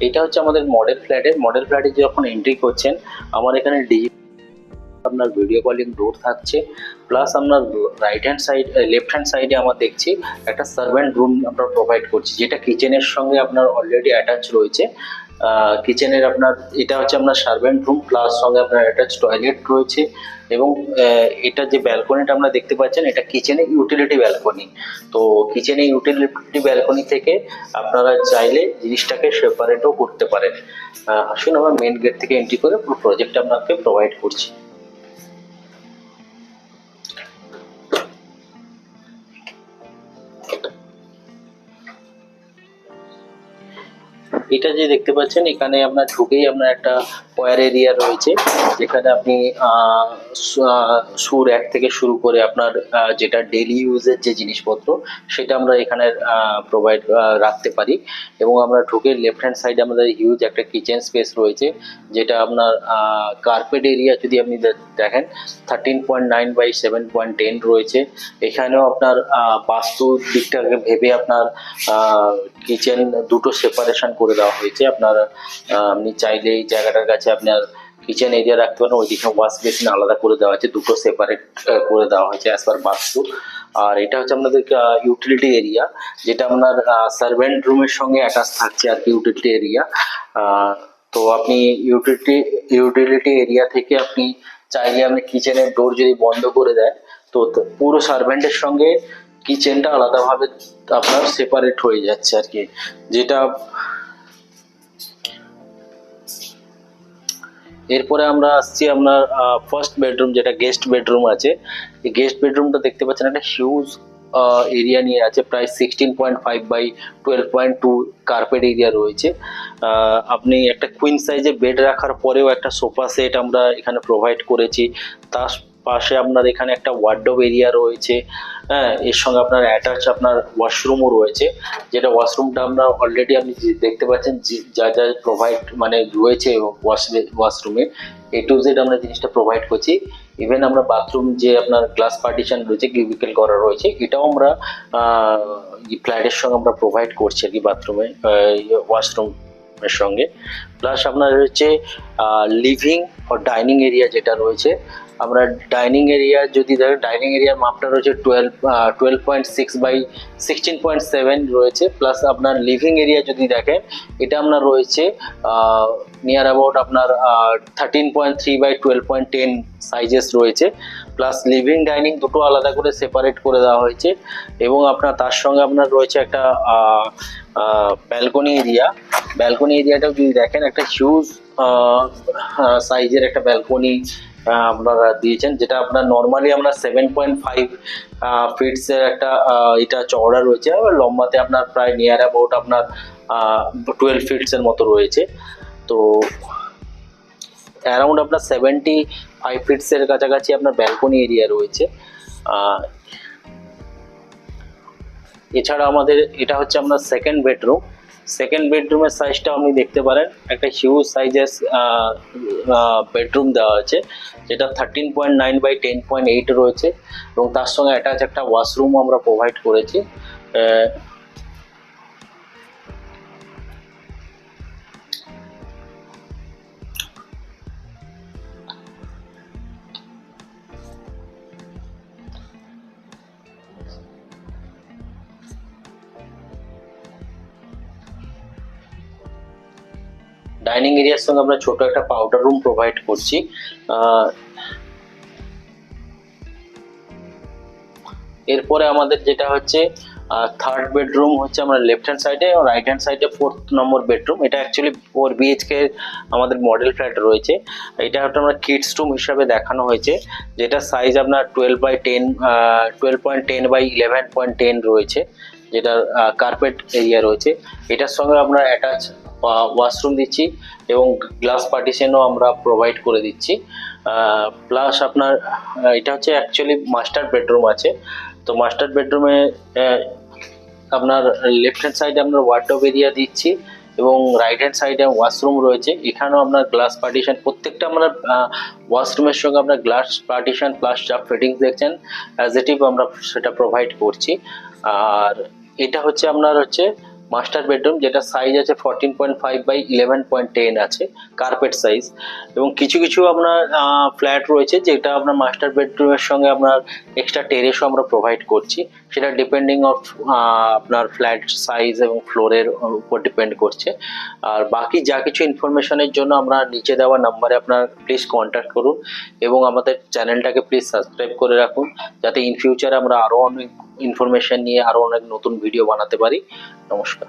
এটা হচ্ছে আমাদের মডেল ফ্ল্যাটে যখন এন্ট্রি করছেন, আমার এখানে আপনার ভিডিও কলিং ডোর থাকছে, প্লাস আপনার right hand side left hand সাইডে আমার দেখছি একটা সার্ভেন্ট রুম আমরা প্রোভাইড করছি, যেটা কিচেনের সঙ্গে আপনার অলরেডি অ্যাটাচ রয়েছে। কিচেনের আপনার এটা হচ্ছে আপনার সার্ভেন্ট রুম, প্লাস সঙ্গে আপনার অ্যাটাচ টয়লেট রয়েছে। এবং এটা যে ব্যালকনিটা আমরা দেখতে পাচ্ছেন, এটা কিচেনে ইউটিলিটি ব্যালকনি। তো কিচেনে ইউটিলিটি ব্যালকনি থেকে আপনারা চাইলে জিনিসটাকে সেপারেটও করতে পারেন। আসুন আমরা মেন গেট থেকে এন্ট্রি করে পুরো প্রজেক্ট আপনাকে প্রোভাইড করছি। এটা যে দেখতে পাচ্ছেন, এখানে আপনার ঢুকেই আপনার একটা ওয়্যার এরিয়া রয়েছে, যেখানে আপনি শু র্যাক থেকে শুরু করে আপনার যেটা ডেইলি ইউজের যে জিনিসপত্র, সেটা আমরা এখানে প্রোভাইড রাখতে পারি। এবং আমরা ঢুকে লেফট হ্যান্ড সাইডে আমাদের হিউজ একটা কিচেন স্পেস রয়েছে, যেটা আপনার কার্পেট এরিয়া যদি আপনি দেখেন 13.9 বাই 7.10 রয়েছে। এখানেও আপনার বাস্তু দিকটাকে ভেবে আপনার কিচেন দুটো সেপারেশন করে দেওয়া হয়েছে। আপনার আপনি চাইলে এই জায়গাটার কাছে আপনার কিচেন এরিয়া রাখতে পারেন, ওইদিকে ওয়াশ বেসিন আলাদা করে দেওয়া হয়েছে, দুটো সেপারেট করে দেওয়া হয়েছে অ্যাজ পার বাস্তু। আর এটা হচ্ছে আপনাদের ইউটিলিটি এরিয়া, যেটা আপনার সার্ভেন্ট রুমের সঙ্গে অ্যাটাচ থাকছে আর কি ইউটিলিটি এরিয়া। তো আপনি ইউটিলিটি এরিয়া থেকে আপনি চাইলে আপনি কিচেনের ডোর যদি বন্ধ করে দেয়, তো পুরো সার্ভেন্টের সঙ্গে কিচেনটা আলাদাভাবে আপনার সেপারেট হয়ে যাচ্ছে আর কি। যেটা এরপরে আমরা আসছি আপনার ফার্স্ট বেডরুম, যেটা গেস্ট বেডরুম আছে। এই গেস্ট বেডরুমটা দেখতে পাচ্ছেন একটা হিউজ এরিয়া নিয়ে আছে, প্রায় 16.5 বাই 12.2 কার্পেট এরিয়া রয়েছে। আপনি একটা কুইন সাইজে বেড রাখার পরেও একটা সোফা সেট আমরা এখানে প্রোভাইড করেছি। তার পাশে আপনার এখানে একটা ওয়ার্ডরোব এরিয়া রয়েছে। হ্যাঁ, এর সঙ্গে আপনার অ্যাটাচ আপনার ওয়াশরুমও রয়েছে, যেটা ওয়াশরুমটা আমরা অলরেডি আপনি দেখতে পাচ্ছেন যা যা প্রোভাইড মানে রয়েছে ওয়াশরুমে, এ টু জেড আমরা জিনিসটা প্রোভাইড করছি। ইভেন আমরা বাথরুম যে আপনার গ্লাস পার্টিশন রয়েছে, কিউবিকেল করা রয়েছে, এটাও আমরা ফ্ল্যাটের সঙ্গে আমরা প্রোভাইড করছি আর কি, বাথরুমে ওয়াশরুম এর সঙ্গে। প্লাস আপনার হচ্ছে লিভিং ও ডাইনিং এরিয়া যেটা রয়েছে, আমরা ডাইনিং এরিয়া যদি দেখেন, ডাইনিং এরিয়ার মাপটা রয়েছে 12.6 বাই 16.7 রয়েছে। প্লাস আপনার লিভিং এরিয়া যদি দেখেন, এটা আপনার রয়েছে নিয়ার অ্যাবাউট আপনার 13.3 বাই 12.10 সাইজেস রয়েছে। প্লাস লিভিং ডাইনিং দুটো আলাদা করে সেপারেট করে দেওয়া হয়েছে। এবং আপনার তার সঙ্গে আপনার রয়েছে একটা ব্যালকনি এরিয়াটাও যদি দেখেন, একটা হিউজ সাইজের একটা ব্যালকনি আপনারা দিয়েছেন, যেটা আপনার নর্মালি আমরা 7.5 ফিটস এর একটা এটা চওড়া রয়েছে, আর লম্বাতে আপনার প্রায় নিয়ার অ্যাবাউট আপনার 12 ফিটস এর মতো রয়েছে। তো অ্যারাউন্ড আপনার 75 ফিটস এর কাছাকাছি আপনার ব্যালকনি এরিয়া রয়েছে। এছাড়া আমাদের এটা হচ্ছে আপনার সেকেন্ড বেডরুমের সাইজটা আপনি দেখতে পারেন, একটা হিউজ সাইজের বেডরুম দেওয়া আছে, যেটা 13.9 বাই 10.8 রয়েছে। এবং তার সঙ্গে অ্যাটাচ একটা ওয়াশরুম আমরা প্রোভাইড করেছি। ডাইনিং এরিয়ার সঙ্গে আমরা ছোট একটা পাউডার রুম প্রোভাইড করছি। এরপরে আমাদের যেটা হচ্ছে থার্ড বেডরুম হচ্ছে আমরা লেফট হ্যান্ড সাইডে, এবং রাইট হ্যান্ড সাইডে 4th নম্বর বেডরুম। এটা অ্যাকচুয়ালি 4 বিএইচকে আমাদের মডেল ফ্ল্যাট রয়েছে। এটা হচ্ছে আমরা কিডস রুম হিসাবে দেখানো হয়েছে, যেটা সাইজ আপনার 12.10 বাই 11.10 রয়েছে, যেটা কার্পেট এরিয়া রয়েছে। এটার সঙ্গে আমরা অ্যাটাচ ওয়াশরুম দিচ্ছি এবং গ্লাস পার্টিশনও আমরা প্রোভাইড করে দিচ্ছি। প্লাস আপনার এটা হচ্ছে অ্যাকচুয়ালি মাস্টার বেডরুম আছে। তো মাস্টার বেডরুমে আপনার লেফট হ্যান্ড সাইডে আমরা ওয়ার্ডরোব এরিয়া দিচ্ছি, এবং রাইট হ্যান্ড সাইডে ওয়াশরুম রয়েছে। এখানেও আপনার গ্লাস পার্টিশন, প্রত্যেকটা আমরা ওয়াশরুমের সঙ্গে আপনার গ্লাস পার্টিশন প্লাস যা ফিটিংস দেখছেন অ্যাজ ইট ইজ আমরা সেটা প্রোভাইড করছি। আর এটা হচ্ছে আপনার হচ্ছে মাস্টার বেডরুম, যেটা সাইজ আছে 14.5 বাই 11.10 আছে কার্পেট সাইজ। এবং কিছু কিছু আপনার ফ্ল্যাট রয়েছে যেটা আপনার মাস্টার বেডরুমের সঙ্গে আপনার এক্সট্রা টেরেসও আমরা প্রোভাইড করছি, সেটা ডিপেন্ডিং অফ আপনার ফ্ল্যাট সাইজ এবং ফ্লোরের উপর ডিপেন্ড করছে। আর বাকি যা কিছু ইনফরমেশনের জন্য আমরা নিচে দেওয়া নাম্বারে আপনার প্লিজ কন্ট্যাক্ট করুন এবং আমাদের চ্যানেলটাকে প্লিজ সাবস্ক্রাইব করে রাখুন, যাতে ইন ফিউচারে আমরা আরও অনেক ইনফরমেশন নিয়ে আরও অনেক নতুন ভিডিও বানাতে পারি। নমস্কার।